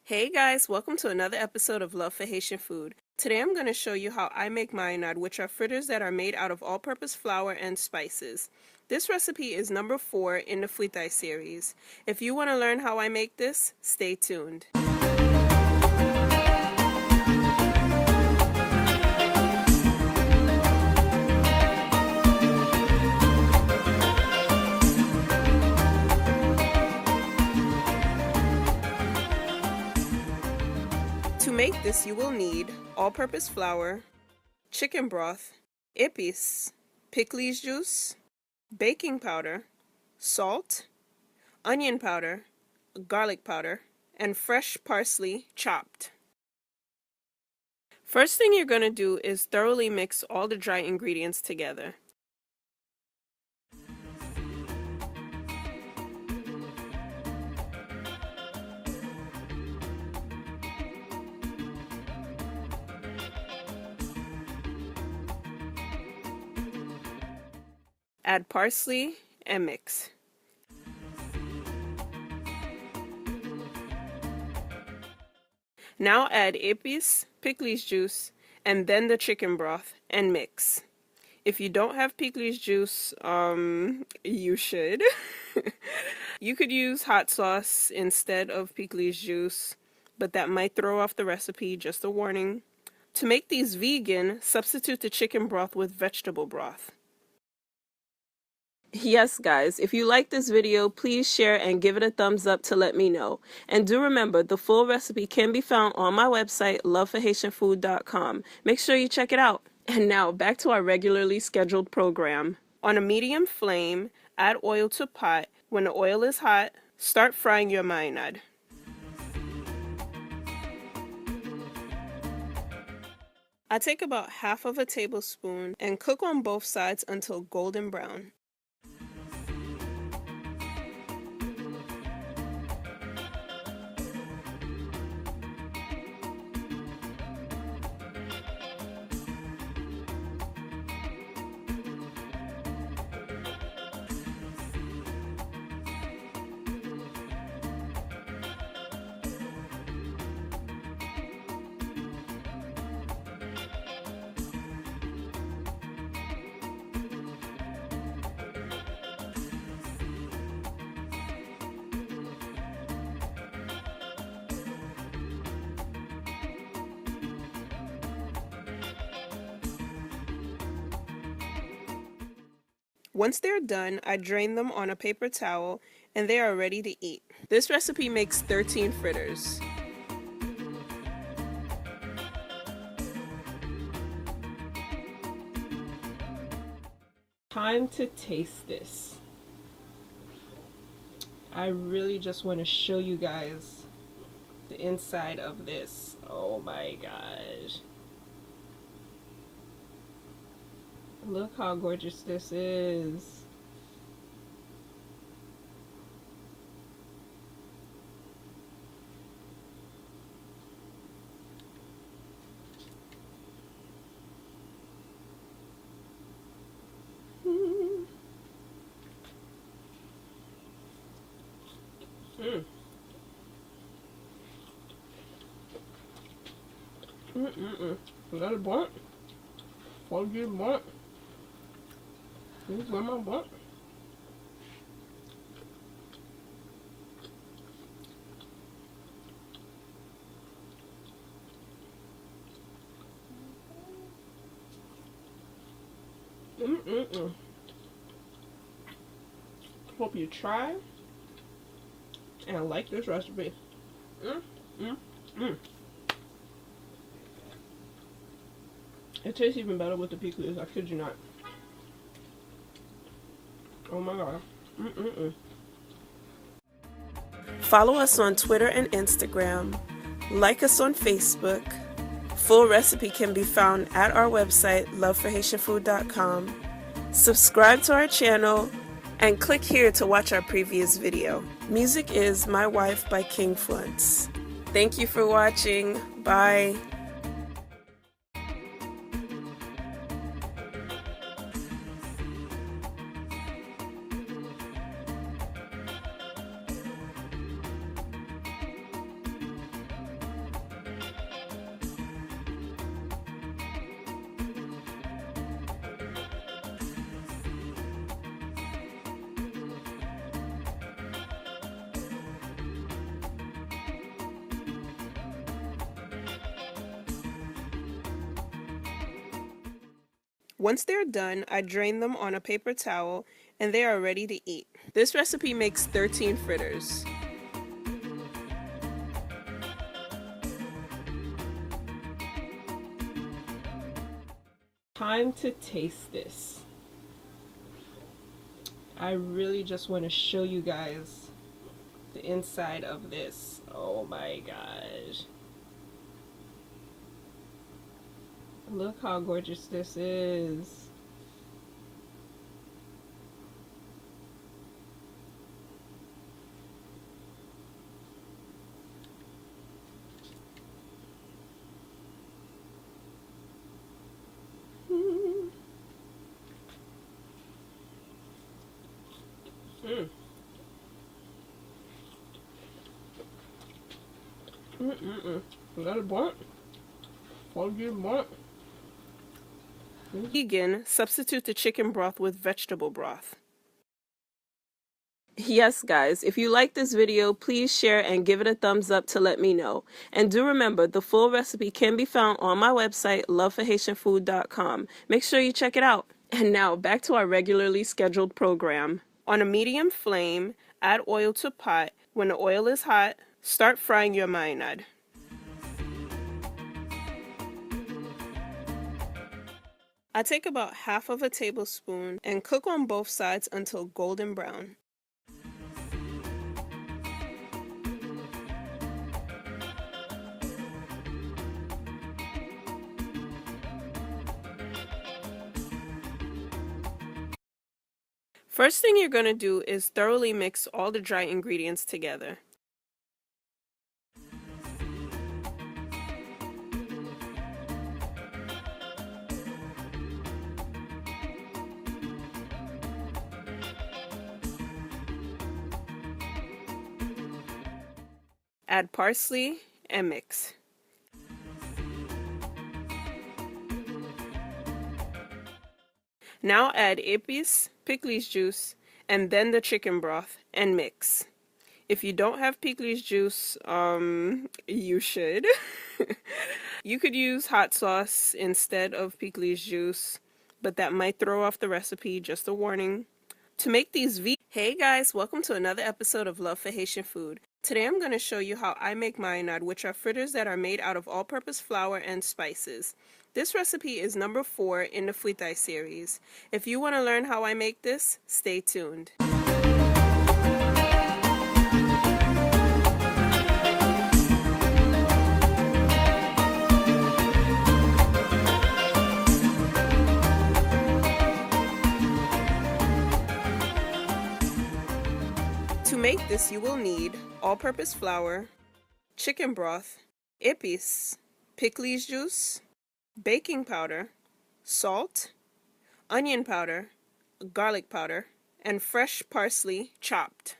Hey guys, welcome to another episode of Love for Haitian Food. Today I'm going to show you how I make marinade, which are fritters that are made out of all-purpose flour and spices. This recipe is number 4 in the Fuitay series. If you want to learn how I make this, stay tuned. To make this, you will need all-purpose flour, chicken broth, épices, pickles juice, baking powder, salt, onion powder, garlic powder, and fresh parsley chopped. First thing you're going to do is thoroughly mix all the dry ingredients together. Add parsley and mix. Now add épices, pickles juice, and then the chicken broth and mix. If you don't have pickles juice, you should. You could use hot sauce instead of pickles juice, but that might throw off the recipe, just a warning. To make these vegan, substitute the chicken broth with vegetable broth. Yes, guys, if you like this video, please share and give it a thumbs up to let me know. And do remember, the full recipe can be found on my website, loveforhaitianfood.com. Make sure you check it out. And now, back to our regularly scheduled program. On a medium flame, add oil to pot. When the oil is hot, start frying your marinade. I take about half of a tablespoon and cook on both sides until golden brown. Once they're done, I drain them on a paper towel and they are ready to eat. This recipe makes 13 fritters. Time to taste this. I really just want to show you guys the inside of this. Oh my gosh. Look how gorgeous this is. Is that a blunt? What you want? This is what I want. Hope you try and like this recipe. It tastes even better with the pickles, I kid you not. Oh my god. Follow us on Twitter and Instagram. Like us on Facebook. Full recipe can be found at our website, loveforhaitianfood.com. Subscribe to our channel and click here to watch our previous video. Music is My Wife by King Flunts. Thank you for watching. Bye. Once they're done, I drain them on a paper towel and they are ready to eat. This recipe makes 13 fritters. Time to taste this. I really just want to show you guys the inside of this. Oh my gosh. Look how gorgeous this is. Mm. Got a blunt. Blunt. Vegan, substitute the chicken broth with vegetable broth. Yes, guys, if you like this video, please share and give it a thumbs up to let me know. And do remember, the full recipe can be found on my website, loveforhaitianfood.com. Make sure you check it out. And now, back to our regularly scheduled program. On a medium flame, add oil to pot. When the oil is hot, start frying your marinade. I take about half of a tablespoon and cook on both sides until golden brown. First thing you're going to do is thoroughly mix all the dry ingredients together. Add parsley and mix. Now add épices, pickles juice, and then the chicken broth and mix. If you don't have pickles juice, you should. You could use hot sauce instead of pickles juice, but that might throw off the recipe, just a warning. To make these Hey guys, welcome to another episode of Love for Haitian Food. Today I'm going to show you how I make marinade, which are fritters that are made out of all-purpose flour and spices. This recipe is number 4 in the Fuitai series. If you want to learn how I make this, stay tuned. To make this, you will need all-purpose flour, chicken broth, épices, pickles juice, baking powder, salt, onion powder, garlic powder, and fresh parsley chopped.